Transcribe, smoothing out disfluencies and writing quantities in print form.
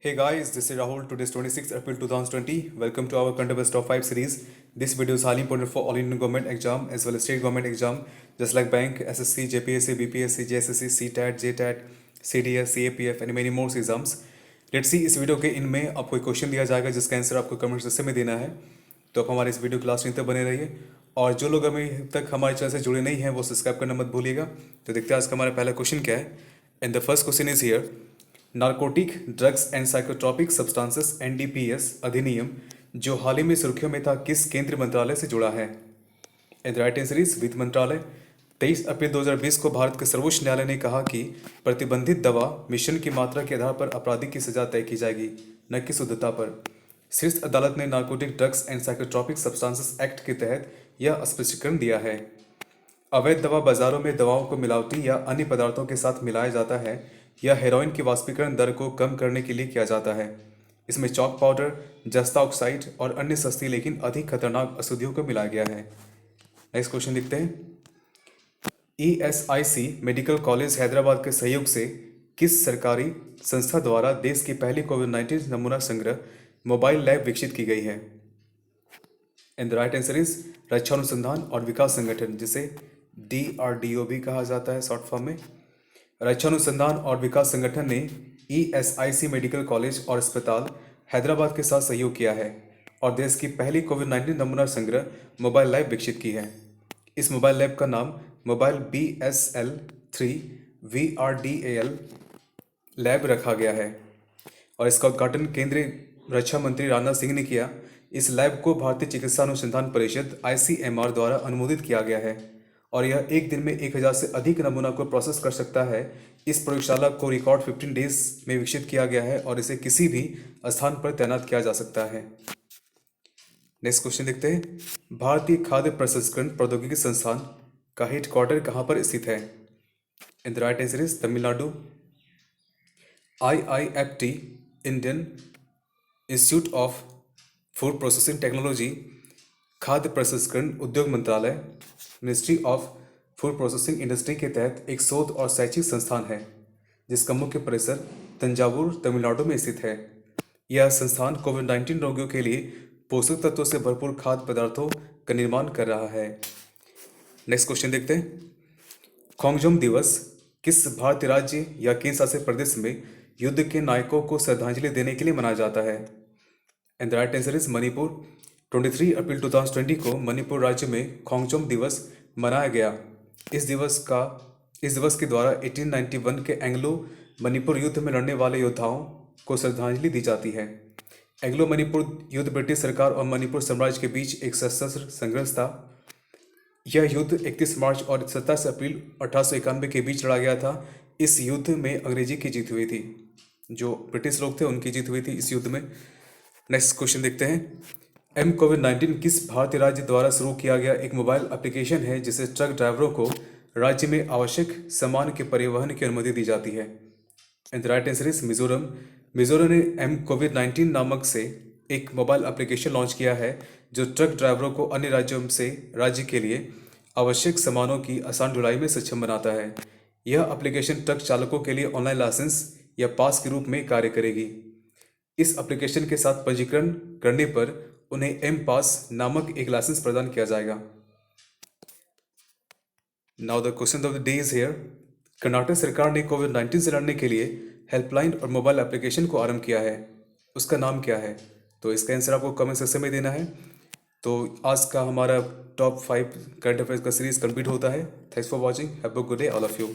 Hey guys, this is Rahul. Today is 26th April 2020. Welcome to our Current Affairs Top 5 series. This video is highly important for all Indian government exam as well as state government exam, just like bank, SSC, JPSC, BPSC, JSSC, CTAT, JTAT, CDS, CAPF and many more exams. Let's see, इस video के इनमें आपको एक question दिया जाएगा जिसका answer आपको comment section में देना है। तो आप हमारे इस वीडियो क्लास तक बने रहिए और जो लोग अभी तक हमारे चैनल से जुड़े नहीं हैं वो सब्सक्राइब करना मत भूलिएगा। तो देखते हैं आज का हमारा पहला क्वेश्चन क्या है। And the first question is here, narcotic drugs and psychotropic substances NDPS अधिनियम जो हाल ही में सुर्खियों में था किस केंद्रीय मंत्रालय से जुड़ा है? एंड राइट आंसर इज वित्त मंत्रालय। 23 अप्रैल 2020 को भारत के सर्वोच्च न्यायालय ने कहा कि प्रतिबंधित दवा मिश्रण की मात्रा के आधार पर अपराधी की सजा तय की जाएगी, न कि शुद्धता पर। शीर्ष अदालत ने narcotic drugs and psychotropic substances act के तहत यह स्पष्टीकरण दिया है। अवैध दवा बाजारों में दवाओं को मिलावटी या अन्य पदार्थों के साथ मिलाया जाता है या हेरोइन की वाष्पीकरण दर को कम करने के लिए किया जाता है। इसमें चॉक पाउडर, जस्ता ऑक्साइड और अन्य सस्ती लेकिन अधिक खतरनाक अशुद्धियों को मिलाया गया है। नेक्स्ट क्वेश्चन देखते हैं। ESIC मेडिकल कॉलेज हैदराबाद के सहयोग से किस सरकारी संस्था द्वारा देश की पहली कोविड-19 नमूना संग्रह मोबाइल लैब विकसित की गई है? And the right answer is रक्षा अनुसंधान और विकास संगठन, जिसे DRDO भी कहा जाता है शॉर्ट फॉर्म में। रक्षा अनुसंधान और विकास संगठन ने ESIC मेडिकल कॉलेज और अस्पताल हैदराबाद के साथ सहयोग किया है और देश की पहली कोविड-19 नमूना संग्रह मोबाइल लैब विकसित की है। इस मोबाइल लैब का नाम मोबाइल BSL-3 VRDAL लैब रखा गया है और इसका उद्घाटन केंद्रीय रक्षा मंत्री राजनाथ सिंह ने किया। इस लैब को भारतीय चिकित्सा अनुसंधान परिषद ICMR द्वारा अनुमोदित किया गया है और यह एक दिन में 1000 से अधिक नमूना को प्रोसेस कर सकता है। इस प्रयोगशाला को रिकॉर्ड 15 डेज में विकसित किया गया है और इसे किसी भी स्थान पर तैनात किया जा सकता है। नेक्स्ट क्वेश्चन देखते हैं। भारतीय खाद्य प्रसंस्करण प्रौद्योगिकी संस्थान का हेडक्वार्टर कहाँ पर स्थित है? In the right answer is Tamil Nadu. IIFT Indian institute of food processing technology खाद्य प्रसंस्करण उद्योग मंत्रालय ministry of food processing industry के तहत एक शोध और शैक्षिक संस्थान है जिसका मुख्य परिसर तंजावुर तमिलनाडु में स्थित है। यह संस्थान कोविड-19 रोगियों के लिए पोषक तत्वों से भरपूर खाद्य पदार्थों का निर्माण कर रहा है। नेक्स्ट क्वेश्चन देखते हैं। खोंगजोम दिवस किस भारतीय राज्य या केंद्र शासित प्रदेश में युद्ध के नायकों को श्रद्धांजलि देने के लिए मनाया जाता है? And the right answer is Manipur. 23 अप्रैल 2020 को मणिपुर राज्य में खोंगजोम दिवस मनाया गया। इस दिवस के द्वारा 1891 के एंग्लो मणिपुर युद्ध में लड़ने वाले योद्धाओं को श्रद्धांजलि दी जाती है। एंग्लो मणिपुर युद्ध ब्रिटिश सरकार और मणिपुर साम्राज्य के बीच एक सशस्त्र संघर्ष था। यह युद्ध 31 मार्च और 27 अप्रैल 1891 के बीच लड़ा गया था। इस युद्ध में अंग्रेजी की जीत हुई थी, जो ब्रिटिश लोग थे उनकी जीत हुई थी इस युद्ध में। नेक्स्ट क्वेश्चन देखते हैं। कोविड-19 किस भारतीय राज्य द्वारा शुरू किया गया एक मोबाइल एप्लीकेशन है जिससे ट्रक ड्राइवरों को राज्य में आवश्यक सामान के परिवहन की अनुमति दी जाती है? And the right answer is Mizoram. Mizoram ने कोविड-19 नामक से एक मोबाइल एप्लीकेशन लॉन्च किया है जो ट्रक ड्राइवरों को अन्य राज्यों से राज्य के लिए आवश्यक सामानों की आसान ढुलाई में सक्षम बनाता है। यह एप्लीकेशन ट्रक चालकों के लिए ऑनलाइन लाइसेंस या पास के रूप में कार्य करेगी। इस एप्लीकेशन के साथ पंजीकरण करने पर उन्हें M-Pass नामक एक लाइसेंस प्रदान किया जाएगा। Now the question of the day is here. Karnataka सरकार ने कोविड-19 से लड़ने के लिए हेल्पलाइन और मोबाइल एप्लीकेशन को आरंभ किया है, उसका नाम क्या है? तो इसका आंसर आपको कमेंट सेक्शन में देना है। तो आज का हमारा टॉप 5 करंट अफेयर्स का सीरीज कंप्लीट होता है। Thanks for watching. Have a good day all of you.